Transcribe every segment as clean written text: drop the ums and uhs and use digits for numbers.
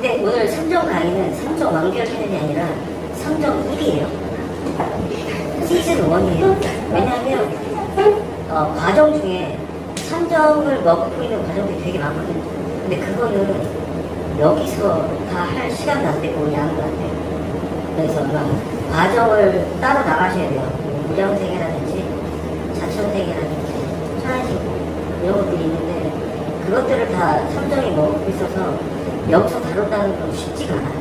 근데 오늘 삼정 강의는 삼정 완결편이 아니라 삼정 1이에요. 시즌 1이에요. 왜냐하면 과정 중에 삼정을 먹고 있는 과정들이 되게 많거든요. 근데 그거는 여기서 다 할 시간도 안 되고 양도 안 돼요. 그래서 과정을 따로 나가셔야 돼요. 무량세계라든지 자천세계라든지 천안식 이런 것들이 있는데 그것들을 다 삼정이 먹고 있어서 여기서 다뤘다는 건 쉽지가 않아요.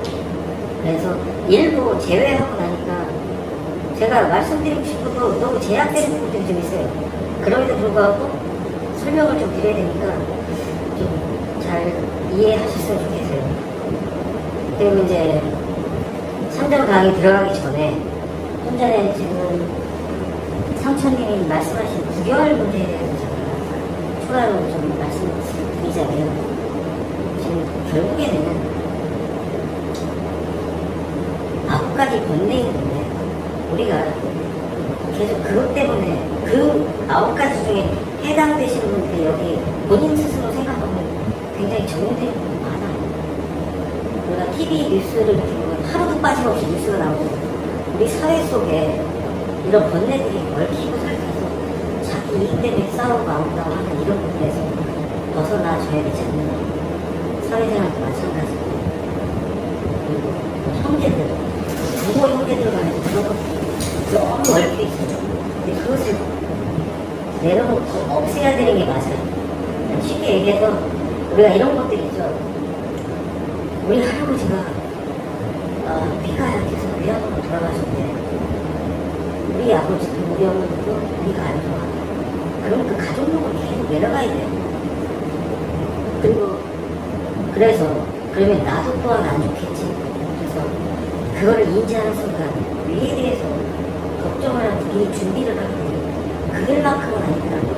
그래서 일부 제외하고 나니까 제가 말씀드리고 싶어도 너무 제약되는 부분들이 좀 있어요. 그럼에도 불구하고 설명을 좀 드려야 되니까 좀 잘 이해하셨으면 좋겠어요. 그리고 이제 삼정 강의 들어가기 전에 좀 전에 지금 상천님이 말씀하신 9개월 문제에 대해서 제가 추가로 좀 말씀드리자면 지금 결국에는 9가지 권능이 있는데 우리가 계속 그것 때문에 그 9가지 중에 해당되시는 분들이 여기 본인 스스로 생각하면 굉장히 정리되는 부분이 많아요. 우리가 TV 뉴스를 보면 하루도 빠짐없이 뉴스가 나오고 우리 사회 속에 이런 번뇌들이 얽히고 살면서 자기 이익 때문에 싸우고 아웃다고 하는 이런 부분에서 벗어나줘야 되지 않나. 사회생활도 마찬가지고 그리고 형제들 부모 형제들 간에 그런 것들이 너무 얽혀 있어요. 근데 그것을 내려놓고 없애야 되는 게 맞아요. 쉽게 얘기해서 우리가 이런 것들이 있죠. 우리 할아버지가 피가약해서 위암으로 돌아가셨대. 우리 아버지도 우리 어머니도 우리가 안 좋아. 그럼 그 가족력을 계속 내려가야 돼요. 그리고 그러면 나도 또한 안 좋겠지. 그래서 그거를 인지하는 순간 위에 대해서 걱정을 하고 미리 준비를 하고 그일만큼은 아니더라도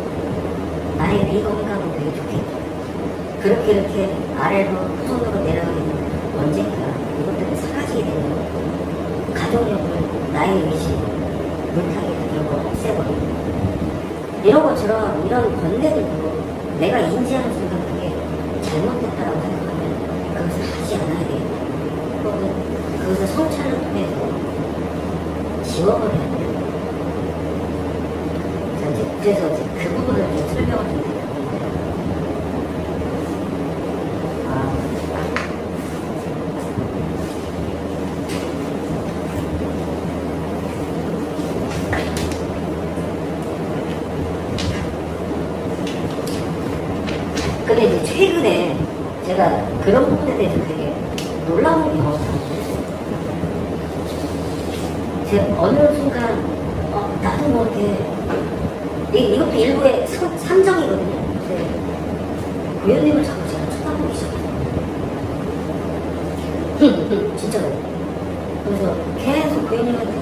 나의 미 건강은 되게 좋겠죠. 그렇게 이렇게 아래로 후손으로 내려가게 되면 언젠가 이것들을 사라지게 되면 가족력을 나의 의식 물타기 이런 거 없애버리고 이런 것처럼 이런 번뇌들도 내가 인지하는 순간 그게 잘못됐다라고 생각하면 그것을 하지 않아야 돼요. 혹은 그것을 성찰을 통해서 지워버려야 돼요. 그래서 이제 그 부분을 좀 설명을 좀 드렸는데 근데 이제 최근에 제가 그런 부분에 대해서 되게 놀라운 경험을 했어요. 제가 어느 순간 나도 모르게 이것도 일부의 삼정이거든요. 고현님을 자꾸 제가 쳐다보기 시작해요. 진짜로. 그래서 계속 고현님한테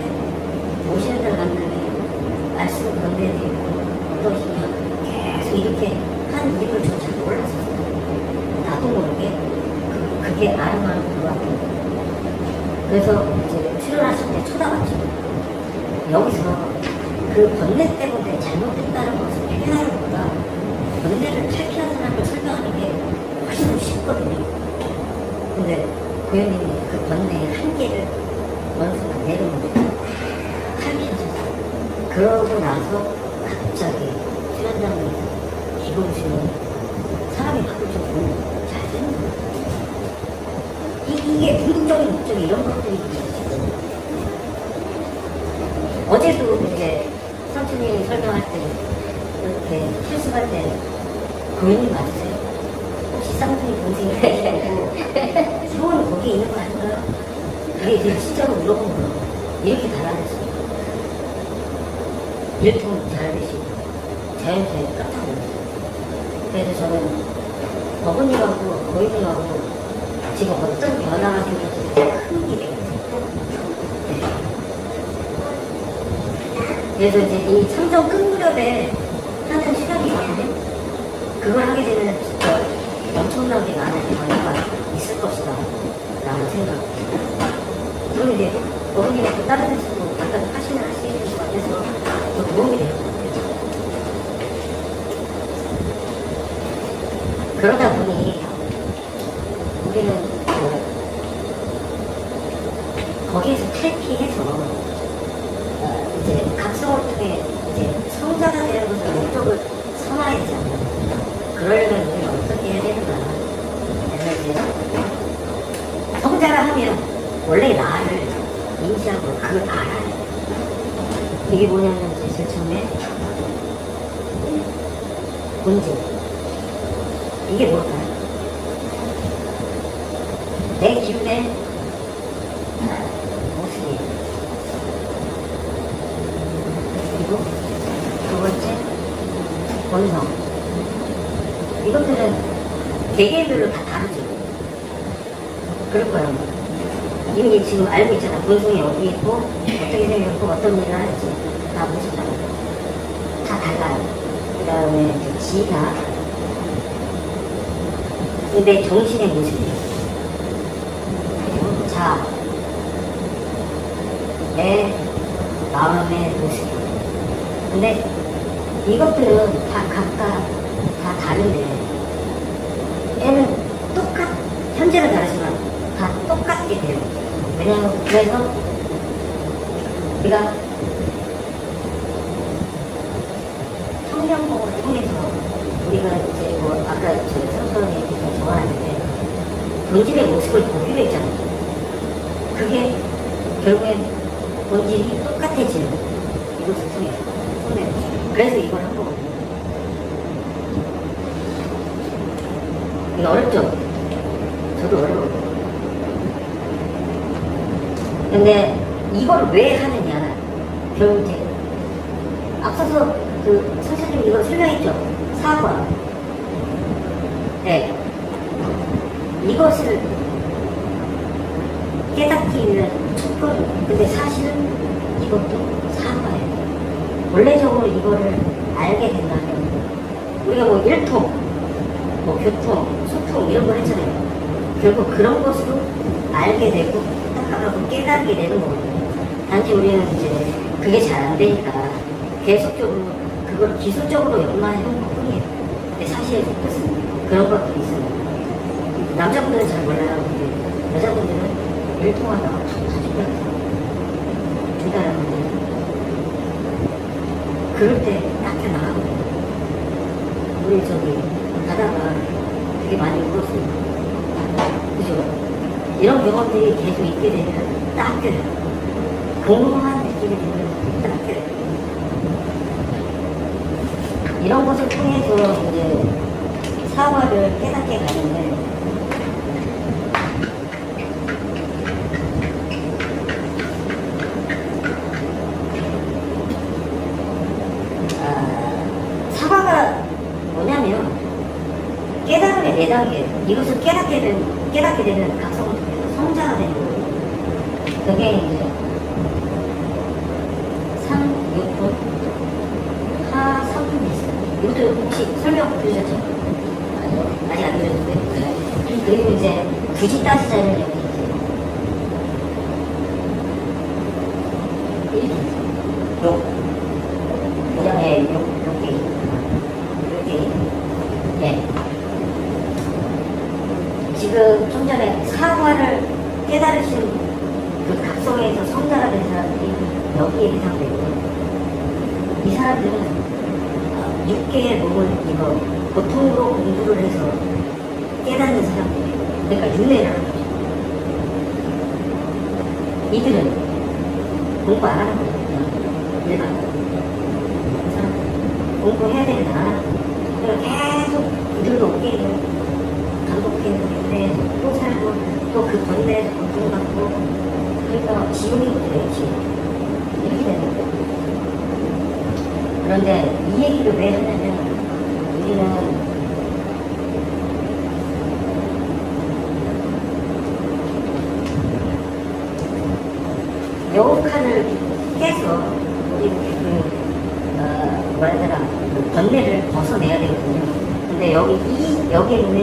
오시는 날 만나면 말씀을 건네드리고 어떠시냐 계속 이렇게 한 이유를 저 잘 몰랐었어요. 나도 모르게 그게 아름아름 들어왔거든요. 그래서 이제 출연하실 때 쳐다봤죠. 여기서 그 번뇌 때문에 잘못됐다는 것을 표현하는 것보다 번뇌를 탈피한 사람을 설명하는 게 훨씬 더 쉽거든요. 근데 고현님이 그 번뇌의 한계를 어느 순간 내려놓고 탈피하셨어요. 그러고 나서 갑자기 출연장에서 기본수는 사람이 바꾸죠. 잘 되는 거예요. 이게 궁극적인 목적이 이런 것들이 있거든요. 어제도 이제 삼촌님이 설명할 때 이렇게 실습할 때 고현님 맞으세요? 혹시 쌍둥이 동생이 아니고 성원이 거기에 있는 거 아닌가요? 그게 이제 진짜로 물어본 거예요. 이렇게 달아냈어요. 일통 잘하시고 자연스레 깜짝 놀랐어요. 그래서 저는 어머님하고 고현님하고 지금 어떤 변화가 생겼는지 큰 기대가 있어요. 그래서 이제 이 참정 끝 무렵에 하는 시간이 있는데 그걸 하게 되면 진짜 엄청나게 많은 변화가 있을 것이다 라는 생각. 그럼 이제 어머님이 또 다른 데서도 약간 하시는 것 같아서 더 도움이 될 것 같아요. 그러다 보니 우리는 거기에서 탈피해서 이제 각성을 통해 이제 성자가 되는 것을 목적을 삼아야 되지 않나. 그러려면 우리는 어떻게 해야 되는가. 그래서 이제 성자라 하면 원래 나를 인지하고 그걸 알아야 돼. 이게 뭐냐면 이제 제일 처음에 본질. 이게 뭘까요? 내 기분의 모습이에요. 그리고 두 번째, 본성. 이것들은 개개인별로 다 다르죠. 그럴 거예요. 이미 지금 알고 있잖아. 본성이 어디 있고, 어떻게 생겼고, 어떤 일을 할지 다 보셨잖아요. 다 달라요. 그 다음에 지나, 내 정신의 모습이에요. 자, 내 마음의 모습. 근데 이것들은 다 각각 다 다른데, 얘는 현재는 다르지만 다 똑같게 돼요. 왜냐면, 그래서 우리가 성경공을 통해서 우리가 이제 뭐 아까 저희 성서에 좋아하는데 본질의 모습을 보기로 했잖아요. 그게 결국엔 본질이 똑같아지는 이것을 통해. 그래서 이걸 한 거거든요. 이게 어렵죠? 저도 어려워요. 근데 이걸 왜 하느냐. 결국 이제 앞서서 그 선생님 이거 설명했죠? 사과. 네. 이것을 깨닫기 위한 촛불. 근데 사실은 이것도 사과예요. 원래적으로 이거를 알게 된다면 우리가 뭐 일통, 뭐 교통, 소통 이런 걸 했잖아요. 결국 그런 것으로 알게 되고 딱하고 깨닫게 되는 거거든요. 단지 우리는 이제 그게 잘 안 되니까 계속적으로 그걸 기술적으로 연마해 놓은 것 뿐이에요. 근데 사실 그런 것들이 있어요. 남자분들은 잘 몰라요. 근데 여자분들은 일통하다가 다 죽여요. 그럴 때 딱 나가거든요. 우리 저기 가다가 되게 많이 울었어요. 그죠? 이런 경험들이 계속 있게 되면 딱 껴요. 공허한 느낌이 들면 딱 껴요. 이런 것을 통해서 이제 사과를 깨닫게 가는데 사과가 뭐냐면 깨달음의 내단계 이것을 깨닫게 되는 각성을 통해서 성자가 되는 거예요. 그게 이제 3, 6분, 하 3분 있어요. 이것도 혹시 설명 들으셨죠? 아직 안 들으셨는데. 그리고 이제 굳이 따지자면 여기 이제 그다음에 이렇게 네. 지금 좀 전에 사과를 깨달으신 그 각성에서 성자가 된 사람들이 여기에 해당되고 이 사람들은 6개의 몸을 이거 고통으로 공부를 해서 깨닫는 사람들이에요. 그러니까 윤회를 하는 거죠. 이들은 공부 안 하는 거죠. 일반 공부해야 되는 안 하는 거죠. 계속 이들도 깨고 반복했는데 또 살고 또 그 번뇌에서 고통받고 그러니까 지옥이거든요. 이렇게 되는 거예요. 그런데 이 얘기를 왜 하냐면 우리는 여우칸을 깨서 우리 뭐라 해야 되나 그 번뇌를 벗어내야 되거든요. 근데 여기에 보면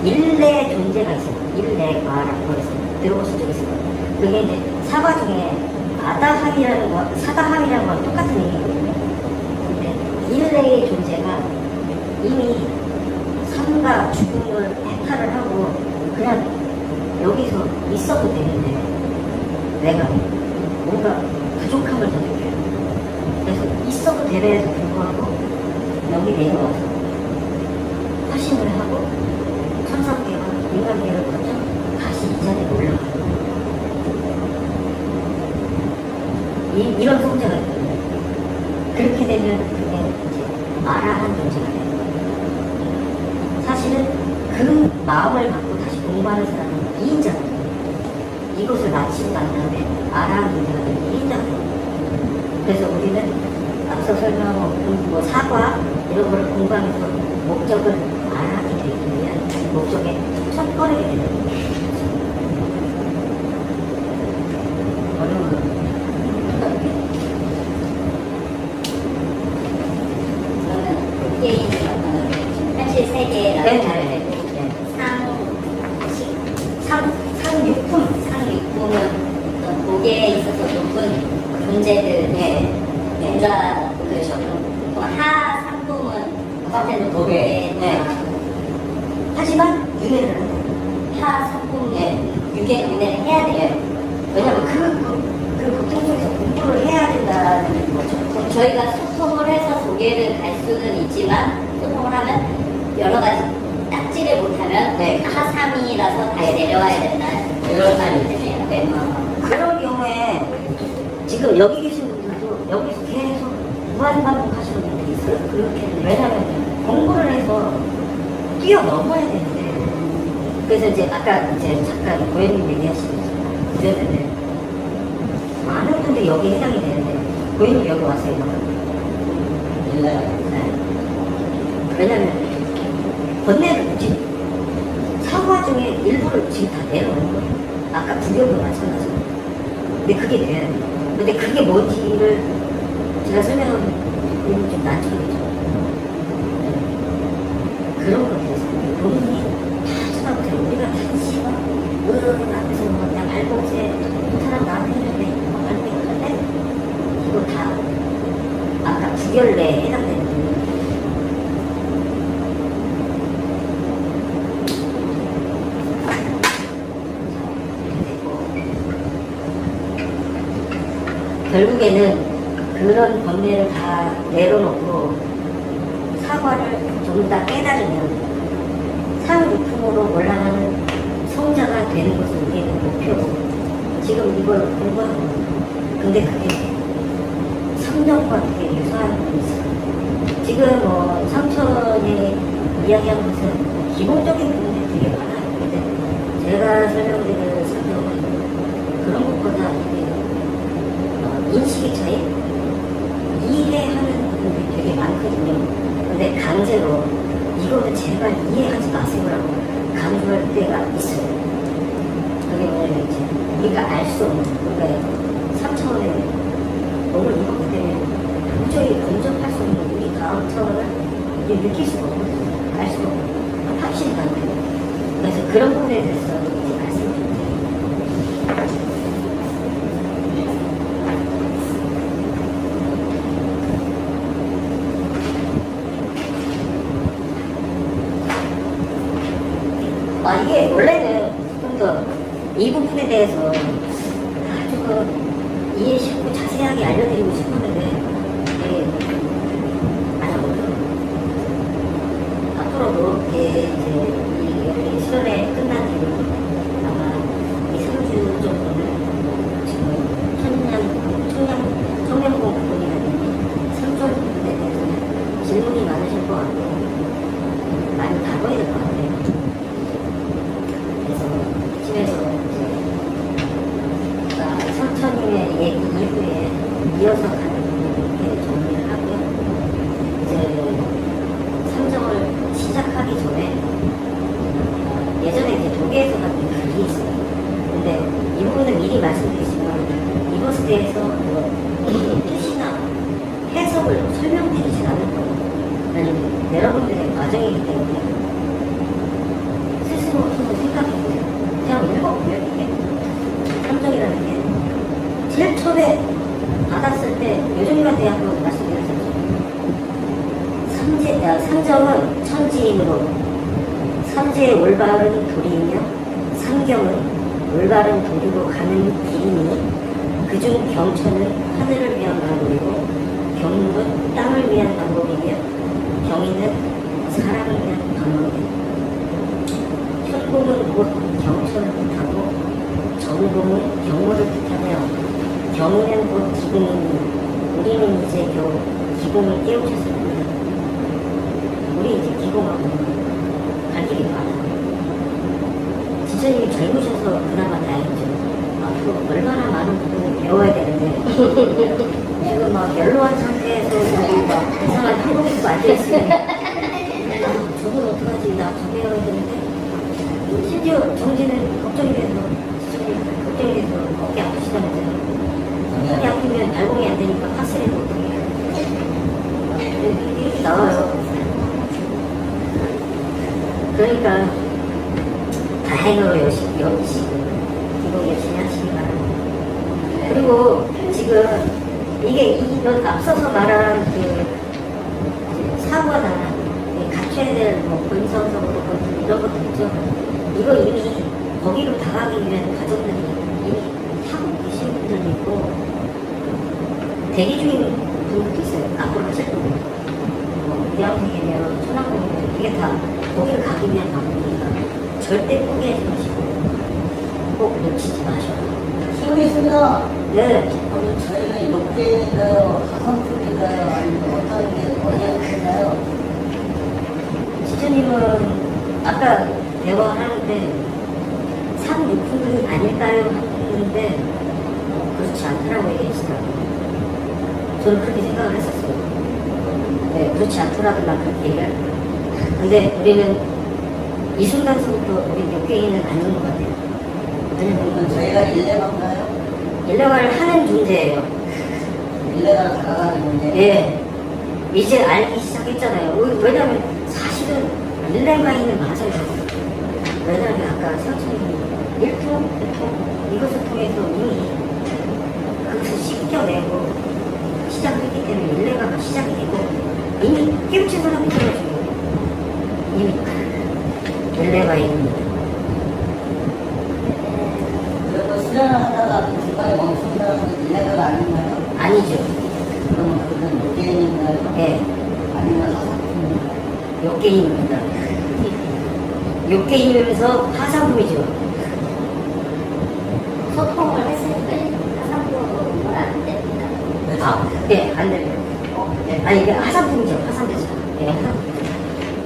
일내 존재가 있어요. 일내과라고 해서 들어보신 적 있을 거예요. 그게 이제 사과 중에 아다함이라는 거, 사다함이라는 건 똑같은 얘기거든요. 근데 일내의 존재가 이미 삶과 죽음을 해탈을 하고 그냥 여기서 있어도 되는데 내가 뭔가 부족함을 더 느껴요. 그래서 있어도 대회에서 불구하고 여기 내려와서 화신을 하고 천상계와 인간계를 거쳐 다시 이 자리에 올라가요. 이런 성자가 있거든요. 그렇게 되면 그게 이제 아라한 존재가 돼요. 사실은 그 마음을 갖고 다시 공부하는 사람은 2인자거든요. 이것을 마치고 난 다음에 아라한 존재가 되는 2인자거든요. 그래서 우리는 앞서 설명한 뭐 사과 이런 걸 공부하면서 목적을 알아하게 되기 위한 목적에 첫걸음이 되는 거예요. 어려운 게임이 현실 세계라고 네. 상육품은 고개에 있어서 높은 문제들 뭔가 그렇죠. 또 하상품은 상품은 도배. 하지만 유예를 하는 거예요. 하상품에 윤회를 해야 돼요. 왜냐면 그 고통 속에서 공부를 해야 된다는 거죠. 저희가 소통을 해서 고개를 갈 수는 있지만 소통을 하면 여러 가지 딱지를 못하면 하삼이라서 다시 내려와야 된다. 이런 말이 되네요. 네. 그런 경우에 지금 여기 계신 분들도 여기서 계속 무한반복하시는 분들이 있어요. 그렇게 왜냐면 공부를 해서 뛰어넘어야 되는데 그래서 이제 아까 이제 잠깐 고현님 얘기하시면서 그랬는데 많은 분들이 여기 해당이 되는데 고현님 여기 왔어요. 왜냐면 번뇌를 묻지 사과 중에 일부를 지금 다 내려오는 거예요. 아까 구경도 마찬가지고. 근데 그게 돼야 돼요. 근데 그게 뭔지를 제가 설명하면 좀 난처하겠죠. 그런 거에 대해서 본인이 다 쳐다보세요. 우리가 단지 앞에서 그냥 발봉제 이 사람 나한테 했는데 발봉 할때 이거 다 아까 구결내에 해당되는 부분이에요. 결국에는 그런 번뇌를 다 내려놓고 사과를 좀 더 깨달으면 상육품으로 올라가는 성자가 되는 것이 우리의 목표고 지금 이걸 공부하고 근데 그게 성령과 되게 유사한 부분이 있어요. 지금 뭐 삼천이 이야기한 것은 기본적인 부분이 되게 많아요. 근데 제가 설명드리는 성경은 그런 것보다 인식의 차이? 이해하는 부분이 되게 많거든요. 근데 강제로 이거는 제발 이해하지 마세요라고 강조할 때가 있어요. 그게 뭐냐면 이제 우리가 알 수 없는 그러니까 3차원의 몸을 입었기 때문에 도저히 근접할 수 없는 우리 다음 차원을 이제 느낄 수가 없거든요. 알 수가 없고 확신이 안 돼요. 그래서 그런 부분에 대해서 이제 말씀을 좀 드려요. 이게 원래는 좀 더 이 부분에 대해서 조금 이해 쉽고 자세하게 알려드리고 싶었는데 이게 많이 어려워요. 앞으로도 이제 이 수련회 끝난 뒤로 아마 이 3주 정도는 지금 청년공 부분이라든지 3주 부분에 대해서 질문이 많으실 것 같고 많이 다뤄야 될 것 같아요. 그래서 성천님의 얘기 이후에 이어서 가는 이렇게 정리를 하고요. 이제 삼정을 시작하기 전에 예전에 이제 독일에서 받은 글이 있어요. 근데 이 부분은 미리 말씀드리지만 이것에 대해서 뜻이나 해석을 설명드리진 않을 거예요. 왜냐면 여러분들의 과정이기 때문에 스스로 한번 생각해보세요. 그냥 읽어보면 이게 삼정이라는 게 제일 처음에 받았을 때 요즘이한테 한번 말씀드렸었죠. 삼정은 천지이므로 삼재의 올바른 도리이며 삼경은 올바른 도리로 가는 길이니 그중 경천은 하늘을 위한 방법이고 경물은 땅을 위한 방법이며 경인은 사람을 위한 방법이다. 현공은 곧 경천을 뜻하고 정공은 경물을 뜻하며 경인은 곧 기공이니 우리는 이제 겨우 기공을 깨우쳤습니다. 우리 이제 기공하고 갈 길이 많아. 지전님이 젊으셔서 그나마 다행이죠. 앞으로 얼마나 많은 부분을 배워야 되는데 지금 막 연로한 상태에서 우리 막 이상한 한국에서 앉아있으면 저건 어떡하지? 나 저 배워야 되는데 심지어 정지는 걱정이 돼서 지전님 걱정이 돼서 어깨 아프시다면서요. 어깨 아프면 발공이 안 되니까 파스를 못해요. 이렇게 나와요. 그러니까 다행으로 열심히 기본 열심히 하시기 바랍니다. 그리고 지금 이게 이런 앞서서 말한 그 사고나 갖춰야 될 뭐 본성적으로 이런 것도 있죠. 이거 이미 거기로 다가가기 위한 과정들이 이미 하고 계신 분들도 있고 대기 중인 분들도 있어요. 앞으로 하실 분들. 뭐 대학생이면 초등학생이면 이게 다 거기를 가기 위한 방법이니까 절대 포기하지 마시고 꼭 놓치지 마셔요. 수고했습니다. 네. 오늘 저희가 욕대인가요? 가성풀인가요? 아니면 어떤 게 어디에 있나요? 지주님은 아까 대화하는데 3,6분이 아닐까요? 하는데 그렇지 않더라고 얘기하시더라고요. 저는 그렇게 생각을 했었어요. 네, 그렇지 않더라고만 그렇게 얘기할 근데 우리는 이 순간서부터 우리 몇 개인은 아닌 것 같아요. 그러면 저희가 일레만가요? 연락을 하는 존재예요. 일레가 다가가는 문제. 예. 이제 알기 시작했잖아요. 왜냐면 사실은 일레마이는 맞아요. 왜냐면 아까 세원천님이 일통, 일통 이것을 통해서 이미 그것을 씻겨내고 시작했기 때문에 일레가 시작이 되고 이미 깨우친 사람이 있어가지고 이미 일레마이입니다. 그리고 수련을 하다가 중간에 멈춘 사람은 일레가 아닌가요? 아니죠. 그러면 그건 욕대인인가요? 예. 아니면 사사품인가요? 욕게임입니다. 욕게임이면서 하사품이죠. 소통을 했을 때 하상부로는 안 됩니다. 아, 예, 안 됩니다. 아니, 이게 하사품이죠. 하산되죠. 예, 하사품.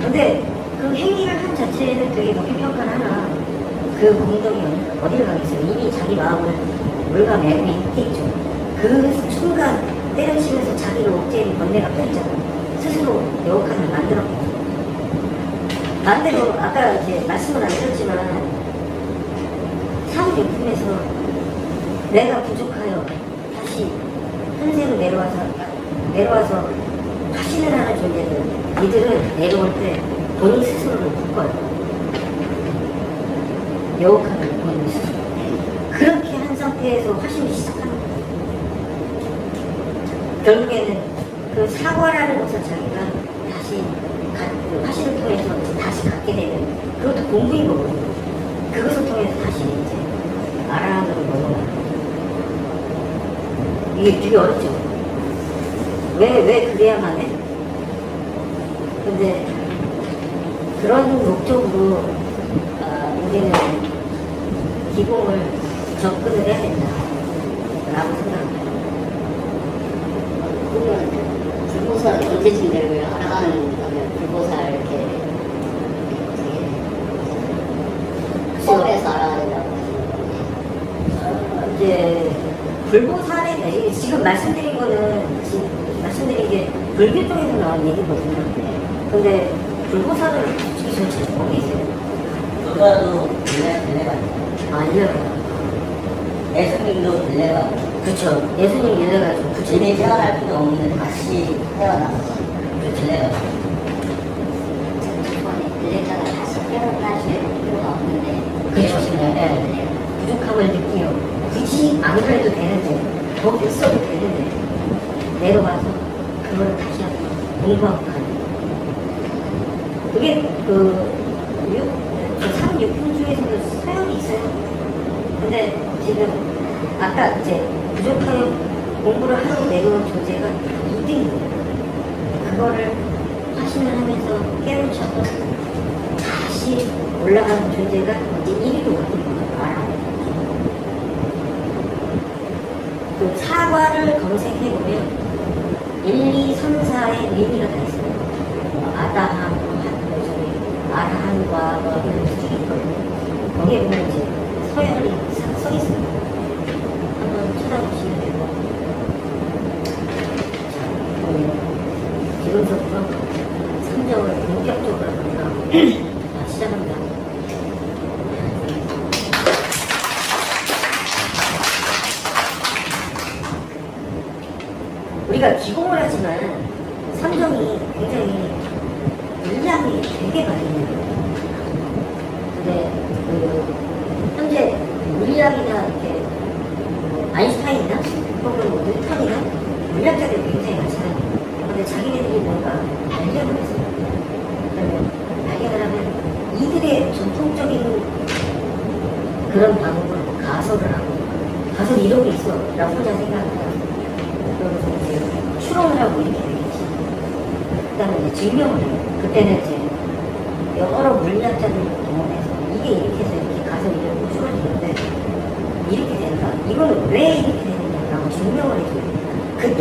근데 그 행위를 한 자체는 되게 높이 평가를 하나 그 공덕이 어디를 가겠어요? 이미 자기 마음을 물감에 있겠죠. 그 순간 때려치면서 자기를 억제는 번뇌가 펴있잖아요. 스스로 여우칸을 만들었거든요. 반대로 아까 이제 말씀을 안 드렸지만 사후용품에서 내가 부족하여 다시 현세로 내려와서 화신을 하는 존재들 이들은 내려올 때 본인 스스로를 묶어요. 여우칸을 본인 스스로 그렇게 한 상태에서 화신이 시작하는 거예요. 결국에는 그 사과라는 것을 자기가 다시 그 화신을 통해서 다시 갖게 되는 그것도 공부인 거거든요. 그것을 통해서 다시 이제 아라한으로 넘어가는 이게 되게 어렵죠. 왜 그래야만 해? 근데 그런 목적으로 우리는 기공을 접근을 해야 된다라고 생각합니다. 그러면 불보살 언제쯤 되고요? 알아가는 거면 불보살 이렇게 수업에서 알아야 된다고 하시는 이제 불보살에 지금 말씀드린 거는 말씀드린 게 불교 쪽에서 나온 얘기거든요. 근데 불보살은 솔직히 전 잘 모르겠어요. 누가도 일레가 있어요. 아, 일레가. 예수님도 일레가 그쵸. 예수님 일레가 좀 이미 태어날 필요 없는 다시 태어났어. 그 일레가 일레가가 다시 태어나실 필요가 없는데 그렇죠. 네. 부족함을 느끼요. 굳이 안 그래도 되는데, 거기 있어도 되는데, 내려와서 그걸 다시 한번 공부하고 가는. 그게 그 3, 6분 중에서도 소용이 있어요. 근데 지금 아까 이제 부족하여 공부를 하려고 내려온 존재가 2등이에요. 그거를 확신을 하면서 깨우쳐서 다시 올라가는 존재가 이제 1위로 알아요. 그 사과를 검색해보면 1, 2, 3, 4의 의미가 다 있어요. 아다함, 아라한과 뭐 이런 수준이 있거든요. 거기에 보면 이제 서열이 써 있어요. 한번 찾아보시면 되고. 자, 그러면 지금부터 3점을 본격적으로 한번 시작합니다. 우리가 기공을 하지만 3점이 굉장히 물량이 되게 많이 있는 거예요. 근데 현재 물리학이나 이렇게 아인슈타인이나 혹은 뉴턴이나 물리학자들이 굉장히 많잖아요. 근데 자기네들이 뭔가 발견을 했어요. 그러면 발견을 하면 이들의 전통적인 그런 방법으로 가설을 하고 가설 이론이 있어 라고 혼자 생각합니다. 그러면서 이제 추론을 하고 이렇게 되겠지. 그 다음에 이제 증명을 해요. 그때는 이제 여러 물리학자들을 동원해서 이게 이렇게 해서 이렇게 가설 이론으로 추론이 되는데 이렇게 된다. 이거는 왜 이렇게 되느냐라고 증명을 해줘요. 그때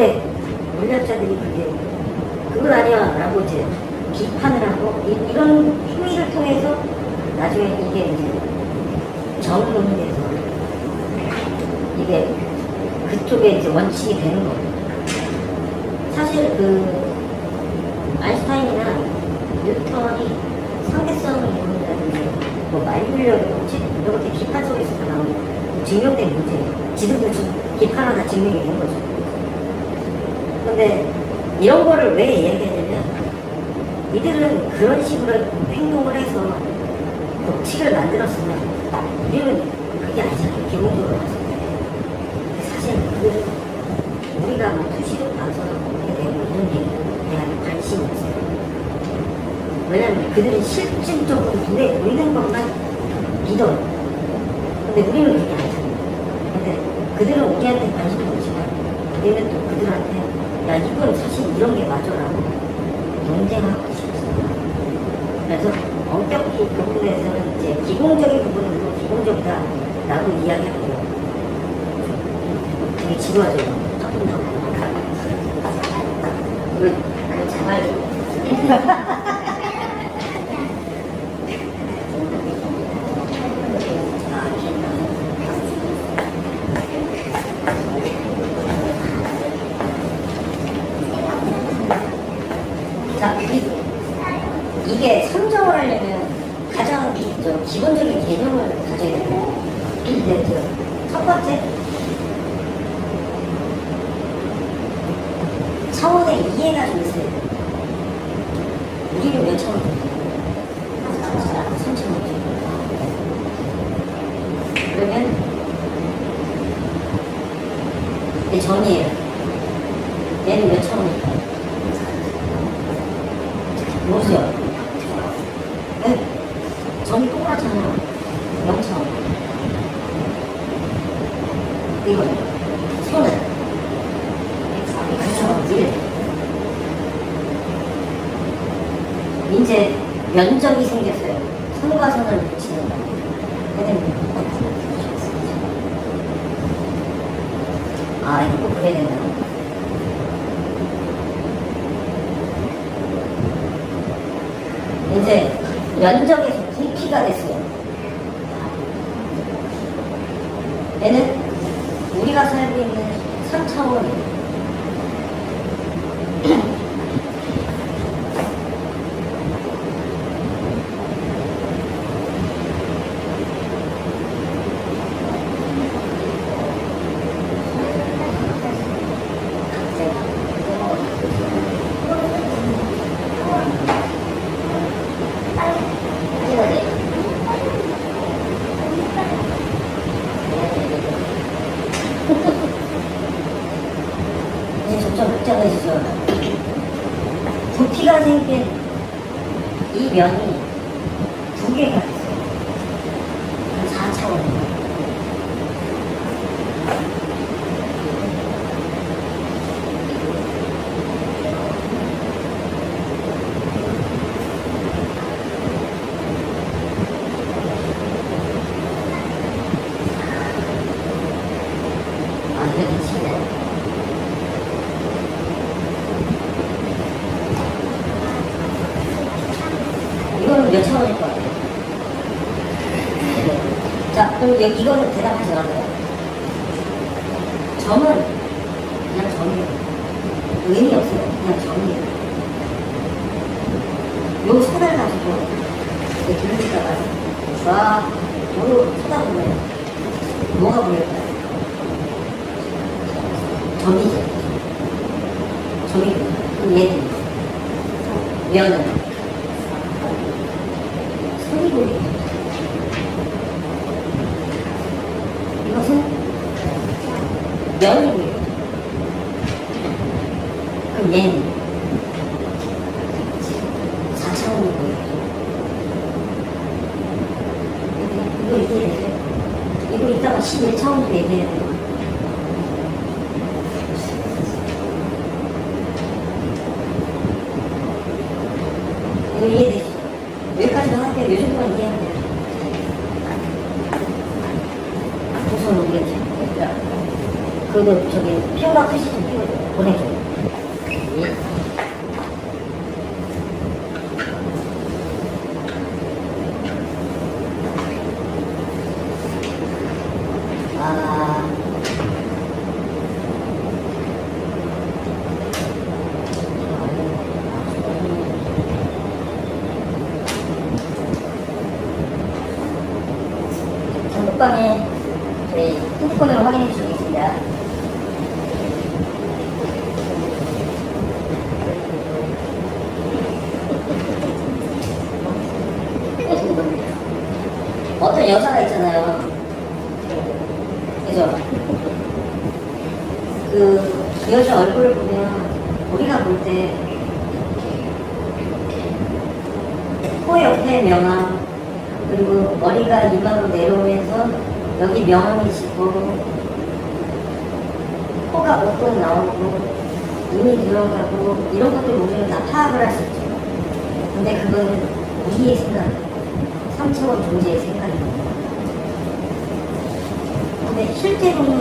물리학자들이 그게 그건 아니야 라고 이제 비판을 하고 이런 행위를 통해서 나중에 이게 이제 정론이 돼서 이게 그쪽에 이제 원칙이 되는 거예요. 사실 그 아인슈타인이나 뉴턴이 상대성 이론이라든지 뭐 말균력의 법칙 이런 것들이 비판 속에서 나오는 증명된 문제예요. 지금도 비판하다 증명이 된 거죠. 근데 이런 거를 왜 얘기하냐면 이들은 그런 식으로 행동을 해서 법칙을 만들었으면 우리는 그게 아니잖아요. 기본적으로 봤을 때. 사실 그들은 우리가 뭐 투시로 봐서 이렇게 되고 이런 얘기에 대한 관심이 없어요. 왜냐면 그들은 실질적으로 눈에 보이는 것만 믿어요. 근데 우리는 그게 아니잖아요. 근데 그들은 우리한테 관심이 없지만 우리는 또 그들한테 야 이건 사실 이런 게 맞아라고 경쟁하고 싶습니다. 그래서 엄격히 그 부분에서는 이제 기본적인 부분은 기본적이다 라고 이야기하고요. 되게 지루하죠. 조금 더. 이거 자말. 자, 이게 선정을 하려면 가장 기본적인 개념을 가져야 돼요. 첫 번째, 차원의 이해가 좀 있어야 돼요. 우리는 몇 차원이에요? 3차원이죠. 그러면 이게 정이에요. 얘는 몇 차원일까요? 모르죠? 네. 정이 똑같잖아요. 0차원. 이거는 손은 9차원 1. 이제 면적이 생겼어요. 선과 선을 붙이는 거. 아, 이거 꼭 그래야 된다. 이제 면적에서 부피가 됐어요. 얘는 우리가 살고 있는 3차원이에요. 좀 복잡해지죠. 부피가 생긴 이 면이 두 개가 있어요. 4차원이에요. 여기 이거는 대답하지 않아요. 점은 그냥 점이에요. 의미 없어요. 그냥 점이에요. 요 선을 가지고 이렇게 들으니까 쫙 요로 쳐다보면 뭐가 보일까요? 점이죠. 점이 그럼 얘는 면은 손이 보이죠. 이것은 면이 보여요. 그럼 얘는 4차원이 보여요. 이거 얘기해야 돼요. 이거 이따가 11차원도 얘기해야 돼요. 이거 이해되시죠? 여기까지만 할게요. 요 정도만 이해하면 돼요. 우선 우리가 그거 저기 피오라 표시 좀 띄워줘. 보내줘. 예. 아. 전국방에 저희 핸드폰으로 확인해 주시겠습니다. 어떤 여자가 있잖아요. 그죠? 그 여자 얼굴을 보면 우리가 볼 때 코 옆에 명암, 그리고 머리가 이마로 내려오면서 여기 명암이 지고 코가 목동 나오고 눈이 들어가고 이런 것들 보면 다 파악을 할 수 있죠. 근데 그거는 우리의 생각, 3차원 존재의 생각입니다. 근데 실제로는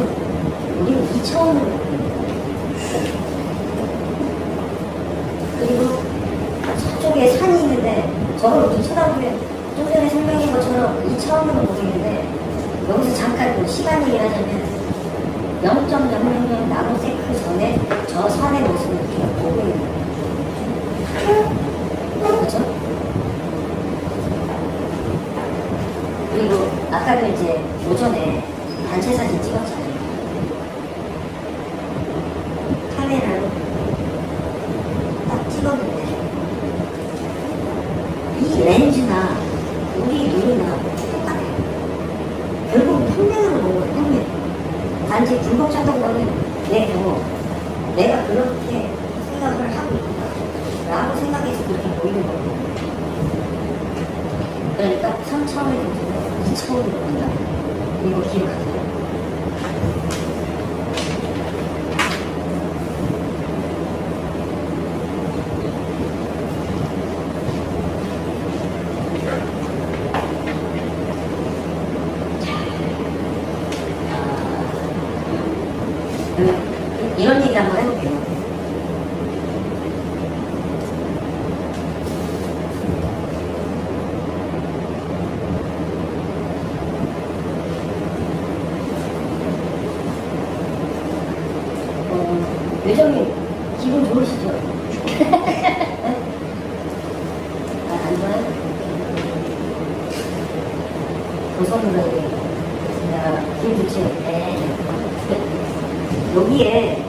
우리는 2차원으로 보입니다. 그리고 저쪽에 산이 있는데 저걸 이렇게 쳐다보면 좀 전에 설명한 것처럼 2차원으로 보이는데 여기서 잠깐 그 시간 얘기를 하자면 0.000 나노세크 전에 저 산의 모습을 우리가 보고 있는 거예요. 그렇죠? 그리고 아까도 이제 오전에 단체 사진 찍었잖아요. 카메라로 딱 찍었는데 이 렌즈나 우리 눈이나 똑같아요. 결국 평면으로 보는 거예요. 평면. 단지 굴곡작동 거는 내 경우 내가 그렇게 생각을 하고 있구나 라고 생각해서 그렇게 보이는 거예요. 그러니까 3차원의 정신은 2차원으로 본다. 이거 기억하세요. 이런 얘기 한번 해볼게요. 요정님 기분 좋으시죠? 안 좋아요? 조선으로 기분 좋지? 네. 여기에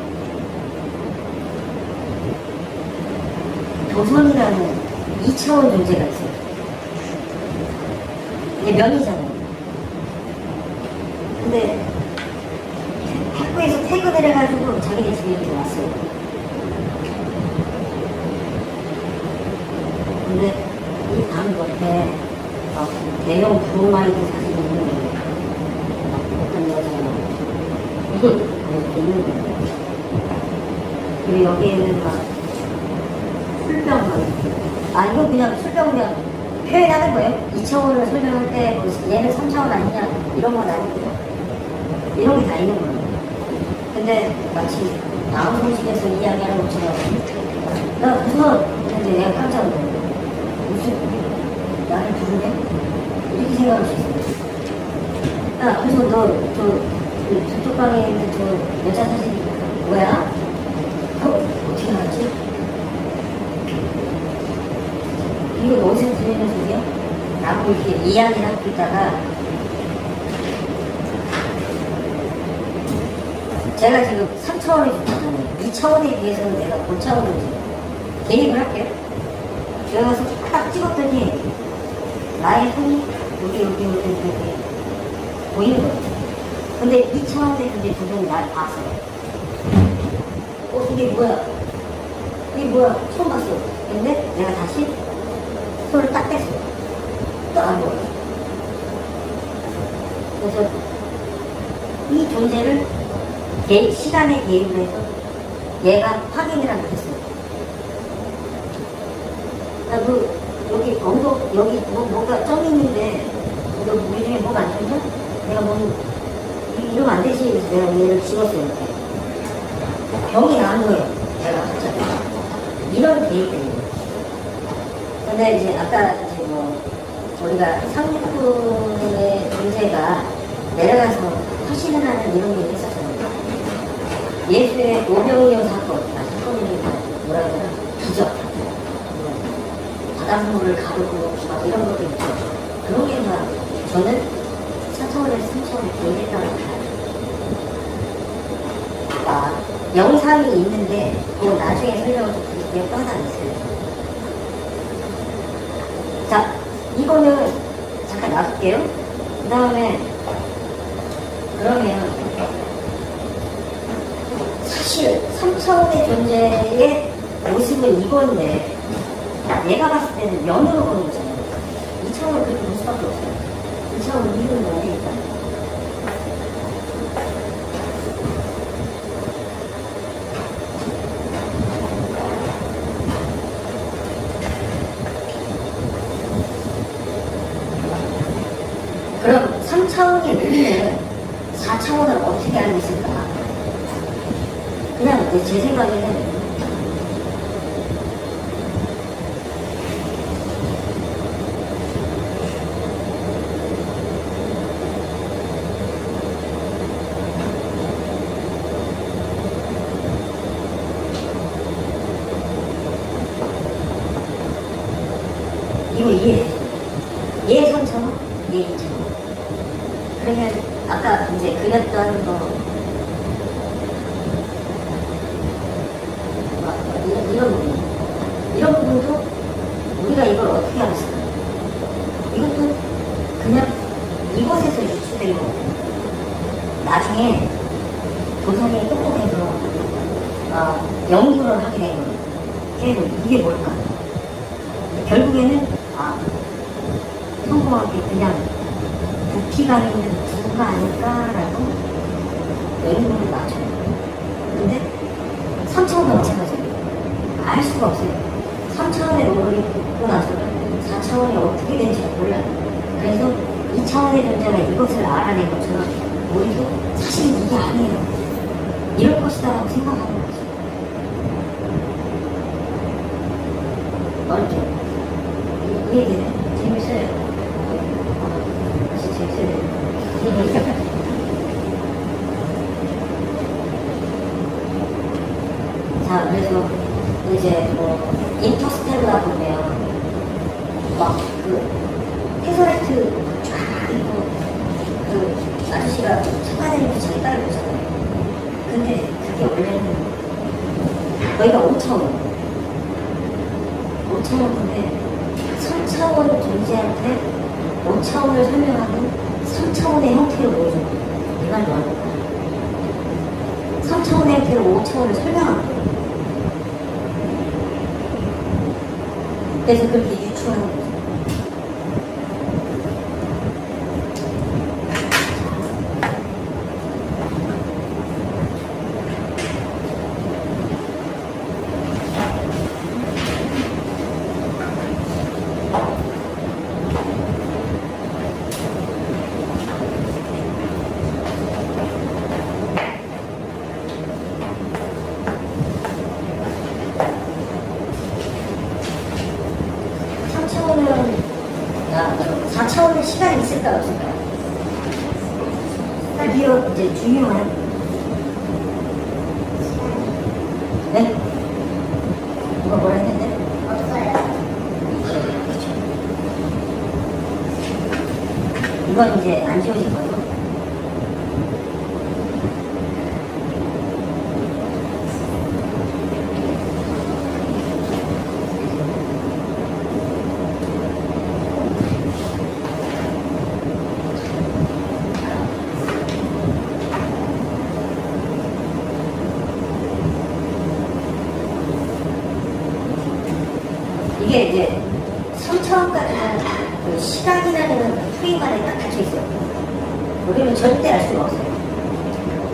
조선이라는 2차원 존재가 있어요. 이게 면이잖아요. 근데 학교에서 퇴근을 해가지고 자기네 집에 이렇게 왔어요. 근데 이 방 옆에 대형 브로마이드 사진이 있는 거예요. 어떤 여자가 이렇게 있는 거예요. 그리고 여기에는 막 술병 막 이렇게. 이건 그냥 술병 그냥 표현하는 거예요. 2차원을 설명할 때 얘는 3차원 아니냐 이런 건 아니고요. 이런 게 다 있는 거예요. 근데 마치 나무공식에서 이야기하는 것처럼 나 무서워. 근데 내가 깜짝 놀랐어. 무슨 나를 부르냐? 이렇게 생각할 수 있어요. 야, 그래서 저쪽 방에 있는 저 여자 사진이 뭐야? 어떻게 알았지? 이거 어디서 들리는 소리야? 라고 이렇게 이야기를 하고 있다가 제가 지금 3차원에 있잖아요. 2차원에 비해서는 내가 5차원으로 지금 개입을 할게요. 들어가서 딱 찍었더니 나의 손이 여기 보이는 거예요. 근데 2차원에서 이제 두 분이 날 봤어요. 이게 뭐야? 이게 뭐야? 처음 봤어. 근데 내가 다시 손을 딱 뺐어요. 또 안 보여요. 그래서 이 존재를 시간에 개입을 해서 얘가 확인이라고 했어요. 여기 엉덩, 여기 뭐가 점이 있는데, 너 우리 중에 뭐가 안 좋냐? 내가 이러면 안 되지. 그래서 내가 얘를 집었어요. 이렇게. 병이 나는 거예요. 내가 갑자기. 이런 개입 때문에. 근데 이제 아까 이제 우리가 상류권의 존재가 내려가서 화신을 하는 이런 얘기 했었잖아요. 예수의 오병이어 사건, 사건이 뭐라 그러나? 기적. 바닷물을 가르고 막 이런 것도 있죠. 그런 게 막 저는 4차원에서 3차원에 개입했다고 봐요. 영상이 있는데 그거 나중에 설명을 좀 드릴게요. 또 하나 있어요. 자, 이거는 잠깐 놔둘게요. 그 다음에 그러면 사실 3차원의 존재의 모습은 이건데 얘가 봤을 때는 면으로 보는 거잖아요. 2차원은 그렇게 볼 수밖에 없어요. 2차원은 이런 면이니까. 그럼 3차원의 우리는 4차원을 어떻게 알고 있을까? 그냥 제 생각에는 이거 이해해. 얘 3차원, 얘 2차원. 그러면 아까 이제 그렸던 이런 부분도 우리가 이걸 어떻게 알았을까? 이것도 그냥 이곳에서 유추된 거고 나중에 도선이 똑똑해서 연구를 하게 된 거예요. 이게 뭘까? 결국에는 성공하게 그냥 부피감이 있는 부가 아닐까라고 연구를 맞춰요. 근데 3차원은 마찬가지예요. 알 수가 없어요. 3차원의 로봇이 붙고 나서는 4차원이 어떻게 되는지 몰라요. 그래서 2차원의 존재가 이것을 알아낸 것처럼 우리도 사실 이게 아니에요. 이럴 것이다 라고 생각하는 거죠. 어렵죠? 이 얘기는 재밌어요. 진짜 재밌어요. 자, 그래서 이제 인터스텔라 보면 막 테서레트 쫙 있고 아저씨가 착각하니까 자기 딸을 보잖아요. 근데 그게 원래는 거기가 5차원. 5차원인데 3차원 존재한테 5차원을 설명하는 3차원의 형태로 보여준 거예요. 이 말도 안 해요. 3차원의 형태로 5차원을 설명한 거예요. 그래서 그렇게 유추하는 거죠. 시간이 있을까요, 없을까요? 드디어 이제 중요한 네? 누가 뭐라 했는데? 없어요. 그렇죠. 이건 이제 안 지워질 거고. 이게 이제 3차원까지는 그 시간이라는 프레임만에 딱 닫혀 있어요. 우리는 절대 알 수가 없어요.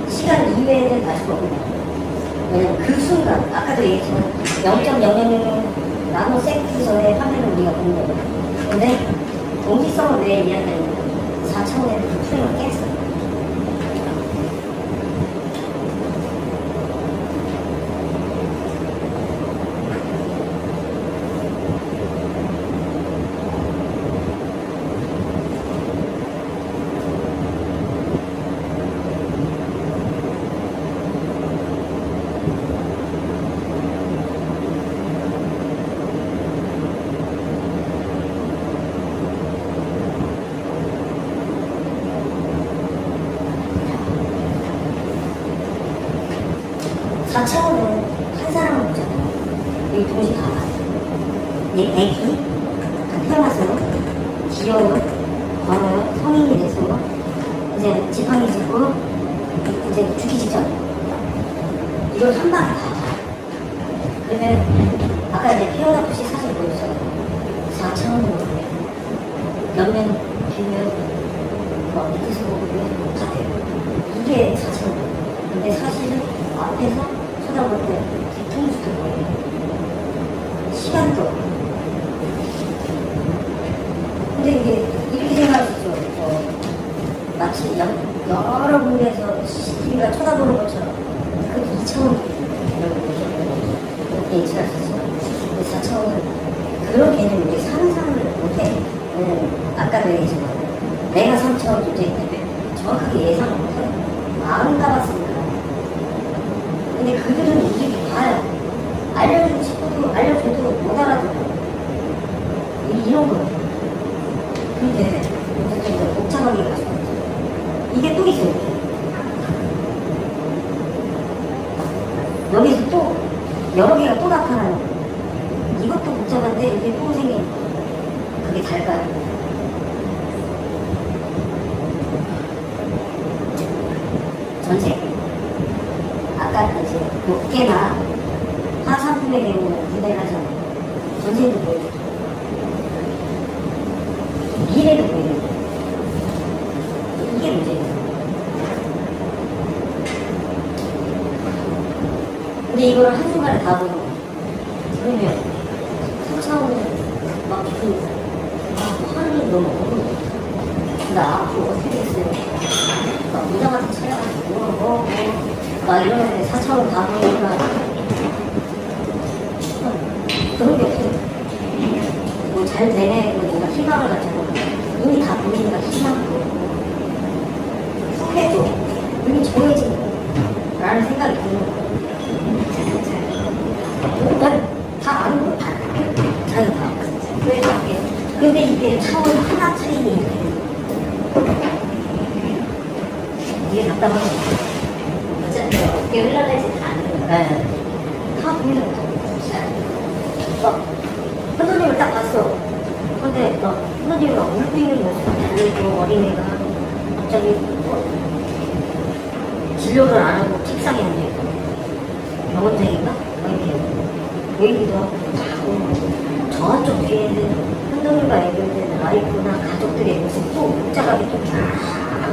시간 이외에는 알 수가 없거든요. 왜냐면 그 순간, 아까도 얘기했지만 0.000 나노 세컨드 전에 화면을 우리가 보는 거거든요. 근데 동시성을 왜 이야기하냐면 4차원의 그 프레임을 깼어요. 사차원은 한 사람을 보잖아요. 여기 동시에 다 봤어요. 얘 애기, 태어나서 귀여워, 걸어요, 성인이 돼서 이제 지팡이 짚고 이제 죽기 직전. 이걸 한 방에 다 봐요. 그러면 아까 이제 피어나듯이 사실 보였어요. 4차원으로 옆면, 뒷면, 밑에서 보고 위에서 다 돼요. 이게 4차원. 근데 사실은 앞에서 쳐다볼 때 뒤통수도 보여요. 시간도. 근데 이게 이렇게 생각하시죠. 마치 여러 군데에서 CCTV가 쳐다보는 것처럼 그 2차원 이렇게 인식할 수 있어요. 근데 4차원은 그런 개념이 상상을 못해. 아까도 얘기했지만 내가 3차원 존재이기 때문에 정확하게 예상을 못해요. 안 가봤으니까. 근데 그들은 이게 봐요. 알려주고 싶어도 알려줘도 못 알아들어요. 이런 거예요. 근데 어쨌든 복잡하게 가지고 이게 또 있어요. 여기서 또 여러 개가 또 나타나요. 이것도 복잡한데 이게 또 생긴 그게 달가요. 전체. 아까 이제 높게나 화산품의 경우는 분해를 하잖아요. 전체도 보여요. 미래도 보여요. 이게 문제예요. 근데 이거를 한순간에 다 보고 그러면 3차원은 막 화를 너무 어려워. 나 앞으로 어떻게 됐어요? 막 무장 같은 차려가지고 막 이러는데 4차원 다 보니까 그런 게 없어요. 뭐 잘 되네, 뭔가 희망을 갖자고 이미 다 보니까 희망도 후회도 이미 정해진 라는 생각이 드는 거예요. 다 아는 거 다. 자기가 다. 왜 그렇게. 근데 이게 차원 하나 차이니 이렇게. 이게 답답하죠. 어차피 어떻게 흘러갈지 다 아는 거예요. 네. 다 보이는 거죠. 선생님을 딱 봤어. 근데 선생님이가 울고 있는 모습을 달려있고 어린애가 갑자기 진료를 안 하고 책상에 앉아있고 병원장인가? 이렇게 보이기도 하고 저쪽 뒤에는 한동일과 애교된 와이프나 가족들의 모습 또 복잡하게 또쫙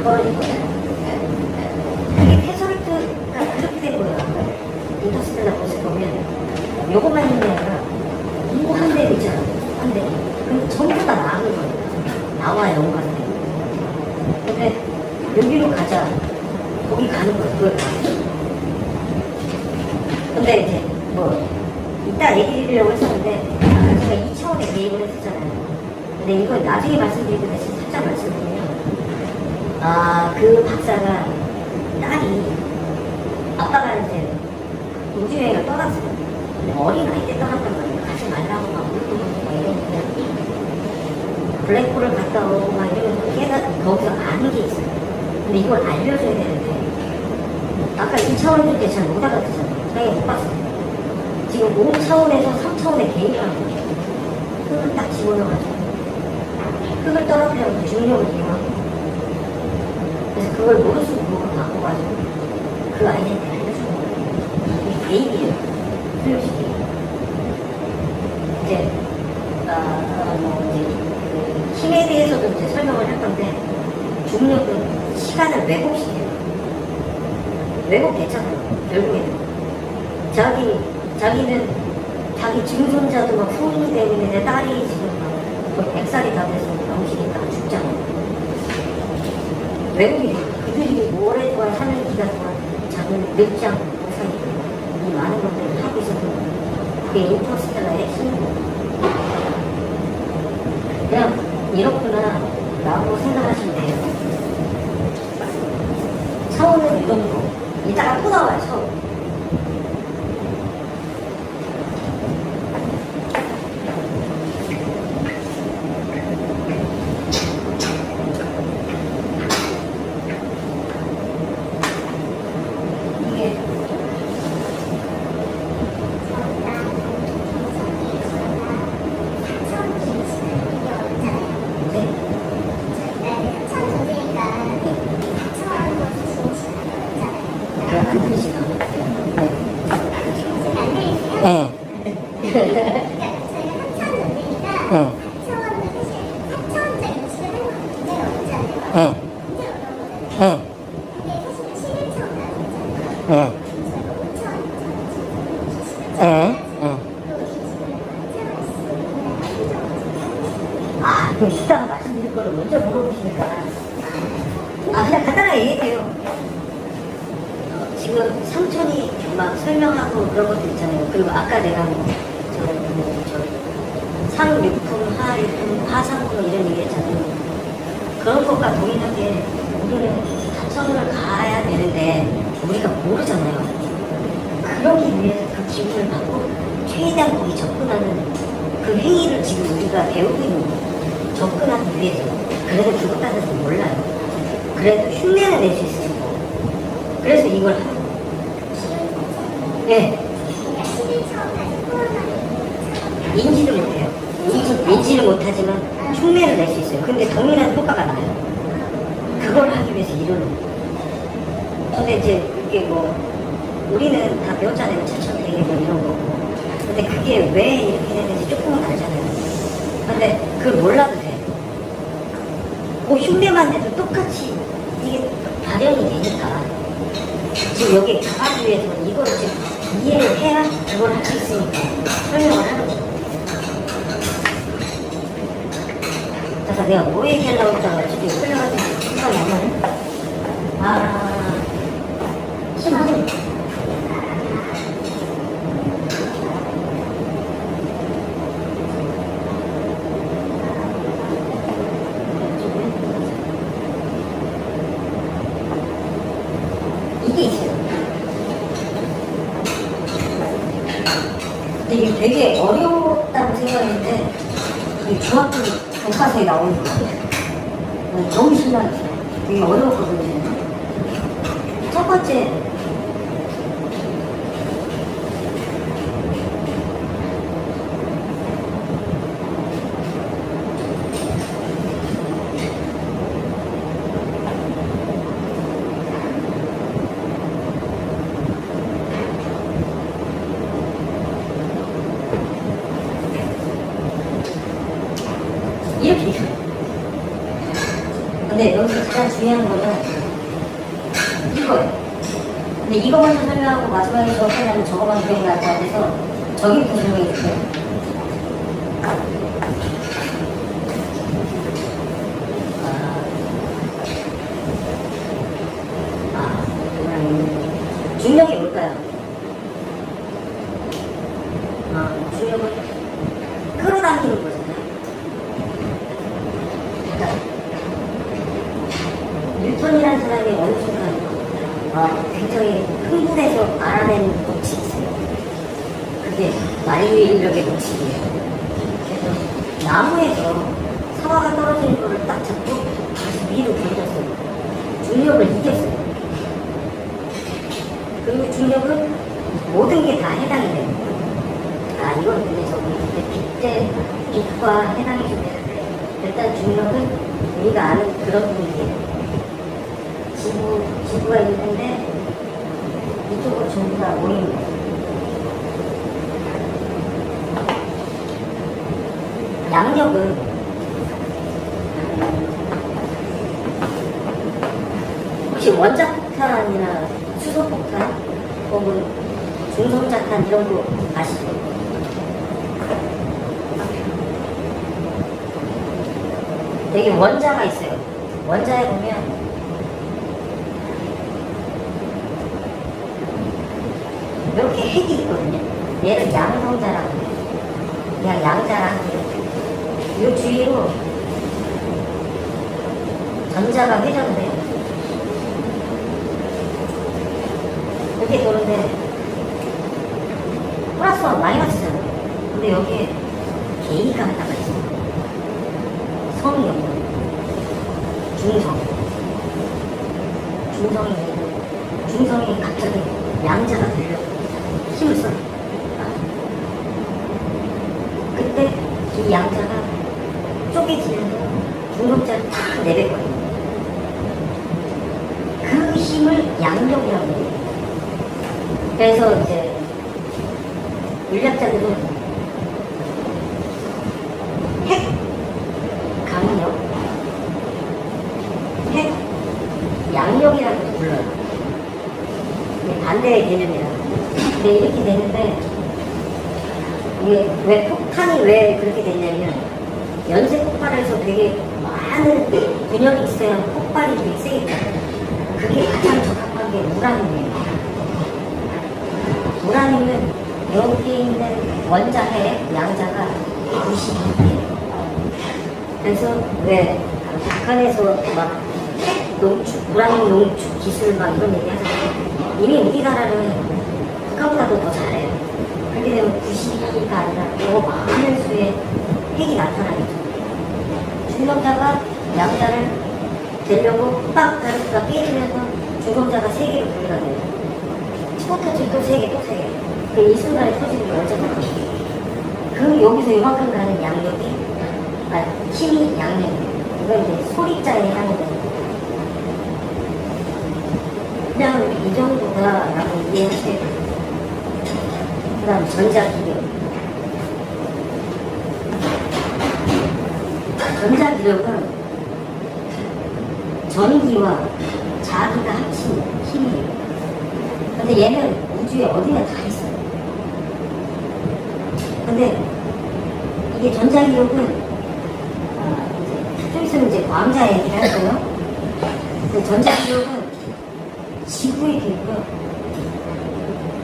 벌어지거든요. 이게 패설트가 그렇게 된 거예요. 인터스텔라 모습 보면 요것만 있는 게 아니라 이거 한 대도 있잖아. 한 대. 근데 전부 다 나는 거예요. 나와 연관돼. 근데 여기로 가자. 거기 가는 거야. 그걸 가. 근데 이제 뭐 이따 얘기하려고 했었는데 아까 제가 2차원에 개입을 했었잖아요. 근데 이걸 나중에 말씀드리고 대신 살짝 말씀드리면 그 박사가 딸이 아빠가 이제 우주여행을 떠났어요. 근데 어린아이 때 떠났단 말이에요. 가지 말라고 막 울고 막 이랬는데 블랙홀을 갔다 오고 막 이러면서 걔가 거기서 아는 게 있어요. 근데 이걸 알려줘야 되는데 아까 2차원일 때 잘 못 알아듣잖아요. 자기가 못 봤어요. 지금 5차원에서 3차원에 개입을 하는 거예요. 흙을 딱 집어넣어가지고 흙을 떨어뜨려서 중력을 이용하고 그래서 그걸 모르스으로 바꿔가지고 그 아이한테 알려주는 거예요. 이게 개입이에요. 플루시기. 이제 이제 그 힘에 대해서도 이제 설명을 할 건데 중력은 시간을 왜곡시켜요. 왜곡됐잖아요. 결국에는 자기는 자기 증손자도 막 성인이 되고 있는데 딸이 지금 막 100살이 다 돼서 병실이니까 죽잖아요. 왜곡이 돼요. 그들이 오랫동안 사는 기간 동안 자기는 늙지 않고 못 살고 이 많은 것들을 하고 있었던 거예요. 그게 인터스텔라의 핵심이에요. 그냥 이렇구나 라고 생각하시면 돼요. 차원은 이 정도. 이따가 또 나와요, 차원. 그럼 이따가 말씀드릴 거를 먼저 물어보시니까 그냥 간단하게 얘기해요. 지금 삼촌이 막 설명하고 그런 것도 있잖아요. 그리고 아까 내가 상육품, 하육품, 하상품 이런 얘기 했잖아요. 그런 것과 동일하게 우리는 사천을 가야 되는데 우리가 모르잖아요. 그러기 위해서 그 기운을 받고 최대한 거기 접근하는 그 행위를 지금 우리가 배우고 있는 거예요. 접근하기 위해서. 그래도 그것 따라서 몰라요. 그래도 흉내는 낼 수 있으시고. 그래서 이걸 하는 거예요. 네. 인지를 못해요. 인지를 못하지만 흉내를 낼 수 있어요. 근데 동일한 효과가 나요. 그걸 하기 위해서 이러는 거예요. 근데 이제 이게 뭐 우리는 다 배웠잖아요. 차천되게 뭐 이런 거고. 근데 그게 왜 이렇게 되는지 조금은 알잖아요. 근데 그걸 몰라도 돼. 뭐 흉내만 해도 똑같이 이게 발현이 되니까 지금 여기 가기 위해서 이거를 지금 이해를 해야 그걸 할 수 있으니까 설명을 하는 거예요. 그래서 내가 뭐 얘기하려고 했다가 지금 흘려가지고 생각이 안 나네. 심하네. 이게 있어요. 근데 이게 되게 어렵다고 생각했는데 이 중학교 교과서에 나오는 거예요. 너무 신기했어요. 되게 어려웠거든요. 첫 번째 이렇게 있어요. 근데 여기서 가장 중요한 거는 이거예요. 근데 이거 먼저 설명하고 마지막에 저거 하면 저거만 기억날 것 같아서 저기부터 설명해 줄게요. 중력이 뭘까요? 중력은 끌어당기는 거잖아요. 굉장히 흥분해서 알아낸 법칙이 있어요. 그게 만유인력의 법칙이에요. 그래서 나무에서 사과가 떨어지는 거를 딱 잡고 다시 위로 던졌어요. 중력을 이겼어요. 그리고 중력은 모든 게 다 해당이 돼요. 이건 근데 저기 빛과 해당이 좀 되는데, 일단 중력은 우리가 아는 그런 분위기예요. 지구가 있는데 이쪽으로 전부 다 모이는 거예요. 양력은 혹시 원자폭탄이나 수소폭탄 혹은 중성자탄 이런 거 아시죠? 되게 원자가 있어요. 원자에 보면 이렇게 핵이 있거든요. 얘를 양성자라고 해요. 그냥 양자라는 게. 이 주위로 전자가 회전돼요. 이렇게 도는데 플러스와 마이너스잖아요. 근데 여기에 K가 하나가 있어요. 성이 없는 중성이 갑자기 양자가 되려고 힘을 써요. 그때 이 양자가 쪼개지면서 중성자를 탁 내뱉거든요. 그 힘을 양력이라고 해요. 그래서 이제 물리학자들은 핵 강력, 핵 양력이라고 불러요. 반대의 개념이라. 근데 이렇게 되는데, 이게 왜 폭탄이 왜 그렇게 됐냐면, 연쇄 폭발해서 되게 많은 균열이 있어야 폭발이 되게 세게 돼요. 그게 가장 적합한 게 우라늄이에요. 우라늄은 여기 있는 원자핵 양자가 92개예요. 그래서 왜 북한에서 막 농축, 우라늄 농축 기술 막 이런 얘기 하잖아요. 이미 우리나라는 북한보다도 더 잘해요. 그렇게 되면 92가 아니라 더 많은 수의 핵이 나타나겠죠. 중성자가 양자를 되려고 빡 가르치가 깨지면서 중성자가 3개로 분리가 돼요. 또 터지고 또 3개, 또 3개. 이 순간에 터지는 게 어쩌면 그 여기서 이만큼 가는 양력이, 힘이 양력이에요. 이건 이제 소리자에 해당이 되는 거예요. 그냥 이 정도다라고 이해하셔야 돼요. 그 다음 전자기력. 전자기력은 전기와 자기가 합친 힘이에요. 근데 얘는 우주에 어디나 다 있어요. 근데 이게 전자기력은 좀 있으면 이제 광자 얘기를 할 거예요. 근데 전자기력은 지구에 있고요.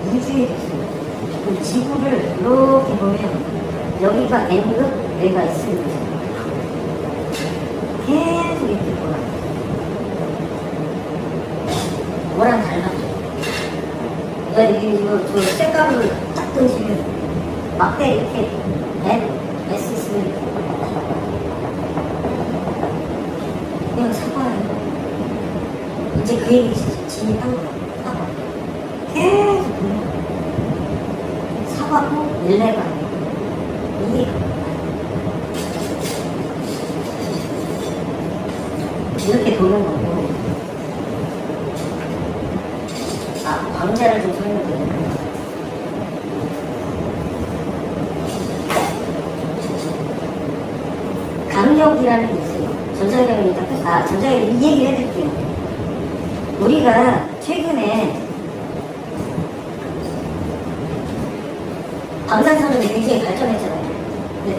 우주에 있어요. 그 지구를 이렇게 보면 여기가 N급, 여기가 S급. 계속 이렇게 돌아요. 뭐랑 달라져. 그러니까 저 색깔을 딱 던지면 막대 이렇게 N, S 있으면 이건 사과예요. 이제 그 얘기 진입한 거예요. 사과. 계속 보면 사과고 일레가 이게 이렇게 도는 거고. 광자를 좀 설명드릴게요. 강력이라는 게 있어요. 전자기력 이 얘기를 해드릴게요. 우리가 최근에 방산산업이 굉장히 발전했잖아요. 근데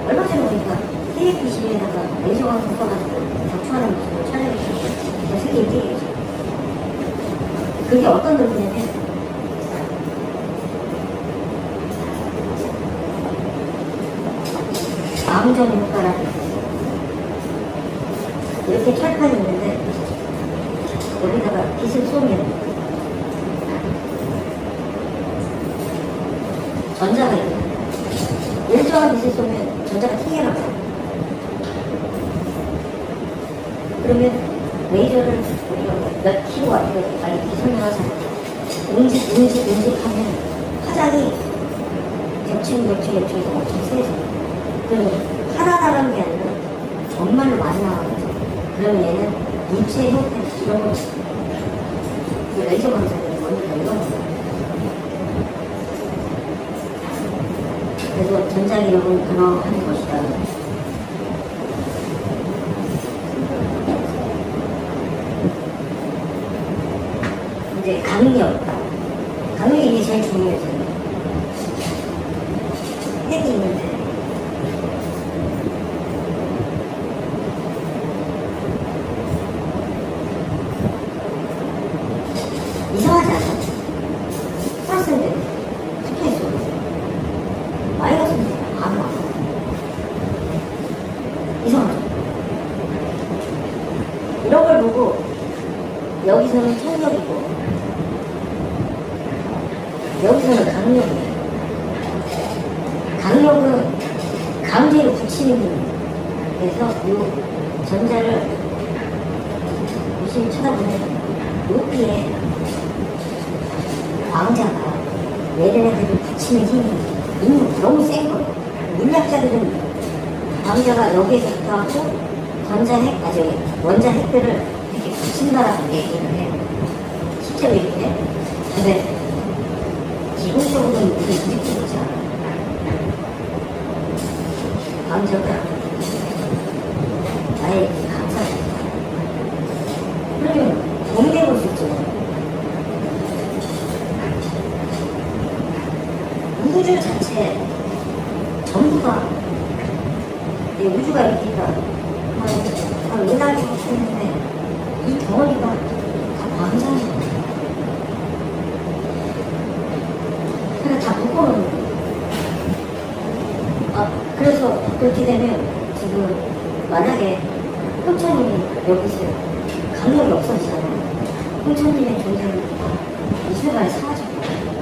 얼마 전에 보니까 KF21에다가 레이저광 섞어가지고 격추하는 모습을 촬영했어요. 세계 1등이죠. 그게 어떤 의미냐면 암전 효과라는 이렇게 철판이 있는데 여기다가 빛을 쏘면 설명하자. 음식하면 화장이 겹치고 엄청 세죠. 그리고 하나 나가는 게 아니라 정말로 많이 나가거든요. 그러면 얘는 인체 형태 이런 거 레이저 검사를 보니까 이런 거. 그래서 전자기록은 그러한 것이다. 이제 강력이 이게 제일 중요해요. 핵이 있는데 이상하지 않아? 쐈는데 스페이스 마이너스인데 안 와. 이상하죠? 이런 걸 보고 여기서는 청력이고 여기서는 강력이에요. 강력은 강제로 붙이는 힘이에요. 그래서 이 전자를 열심히 쳐다보면 여기에 광자가 얘네들을 붙이는 힘이 너무 센 거예요. 물리학자들은 광자가 여기에서부터 하고 원자 핵들을 이렇게 붙인다라고 얘기를 해요. 실제로 이렇게. 근데 기본적으로는 이게 이렇게 되지 않아요. 광자가 나의 감사합니다. 그러면 동대볼 수 있죠. 우주 자체 전부가 우주가 이렇게 한 5달 정도 했는데 이 덩어리가 다 광자예요. 그냥 다 묶어놓는 거예요. 그래서 그렇게 되면 지금 만약에 홍천님이 여기 있어요. 강력이 없어지잖아요. 홍천님의 존재는 이 세상에 사라질 거예요.